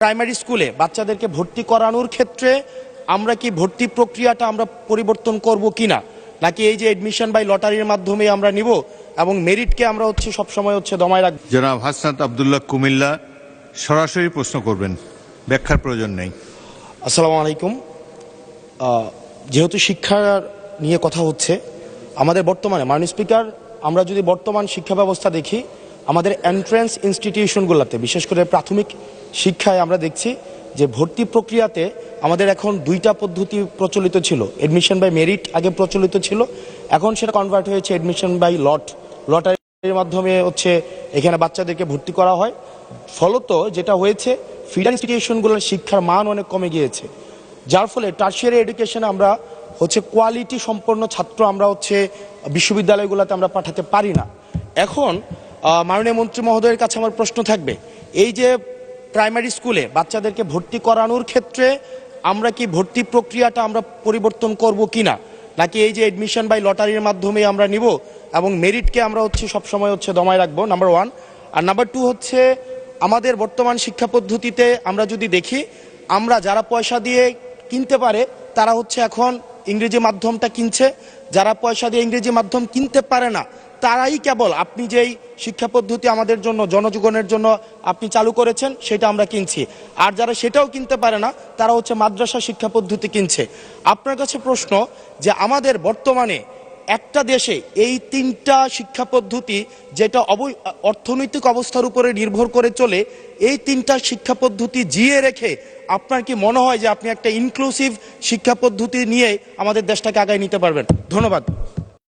Primary স্কুলে বাচ্চাদেরকে ভর্তি করানোর ক্ষেত্রে আমরা কি ভর্তি প্রক্রিয়াটা আমরা পরিবর্তন করব কিনা, নাকি এই যে এডমিশন বাই লটারির মাধ্যমে আমরা নিব এবং মেরিটকে আমরা সবসময় দমায় রাখব। জনাব হাসনাত আব্দুল্লাহ কুমিল্লা সরাসরি প্রশ্ন করবেন, ব্যাখ্যার প্রয়োজন নেই। আসসালামু আলাইকুম। যেহেতু শিক্ষা নিয়ে কথা হচ্ছে, আমাদের বর্তমানে মাননীয় স্পিকার, আমরা যদি বর্তমান শিক্ষা ব্যবস্থা দেখি, আমাদের এন্ট্রান্স ইনস্টিটিউশনগুলোতে বিশেষ করে প্রাথমিক শিক্ষায় আমরা দেখছি যে ভর্তি প্রক্রিয়াতে আমাদের এখন দুইটা পদ্ধতি প্রচলিত ছিল। এডমিশন বাই মেরিট আগে প্রচলিত ছিল, এখন সেটা কনভার্ট হয়েছে এডমিশন বাই লটারির মাধ্যমে এখানে বাচ্চাদেরকে ভর্তি করা হয়। ফলত যেটা হয়েছে, ফিডার ইনস্টিটিউশনগুলোর শিক্ষার মান অনেক কমে গিয়েছে, যার ফলে টারশিয়ারি এডুকেশনে আমরা কোয়ালিটি সম্পন্ন ছাত্র আমরা বিশ্ববিদ্যালয়গুলোতে আমরা পাঠাতে পারি না। এখন মাননীয় মন্ত্রী মহোদয়ের কাছে আমার প্রশ্ন থাকবে, এই যে প্রাইমারি স্কুলে বাচ্চাদেরকে ভর্তি করানোর ক্ষেত্রে আমরা কি ভর্তি প্রক্রিয়াটা আমরা পরিবর্তন করব কিনা, নাকি এই যে এডমিশন বাই লটারির মাধ্যমে আমরা নিব এবং মেরিটকে আমরা সবসময় দমায় রাখবো, নাম্বার ওয়ান। আর নাম্বার টু আমাদের বর্তমান শিক্ষা পদ্ধতিতে আমরা যদি দেখি, আমরা যারা পয়সা দিয়ে কিনতে পারে তারা এখন ইংরেজি মাধ্যমটা কিনছে, যারা পয়সা দিয়ে ইংরেজি মাধ্যম কিনতে পারে না তারাই কেবল আপনি যেই শিক্ষা পদ্ধতি আমাদের জন্য জনজীবনের জন্য আপনি চালু করেছেন সেটা আমরা কিনছি, আর যারা সেটাও কিনতে পারে না তারা মাদ্রাসা শিক্ষা পদ্ধতি কিনছে। আপনার কাছে প্রশ্ন যে আমাদের বর্তমানে একটা দেশে এই তিনটা শিক্ষা পদ্ধতি যেটা অর্থনৈতিক অবস্থার উপরে নির্ভর করে চলে, এই তিনটা শিক্ষা পদ্ধতি জিয়ে রেখে আপনার কি মনে হয় যে আপনি একটা ইনক্লুসিভ শিক্ষা পদ্ধতি নিয়ে আমাদের দেশটাকে আগায় নিতে পারবেন? ধন্যবাদ।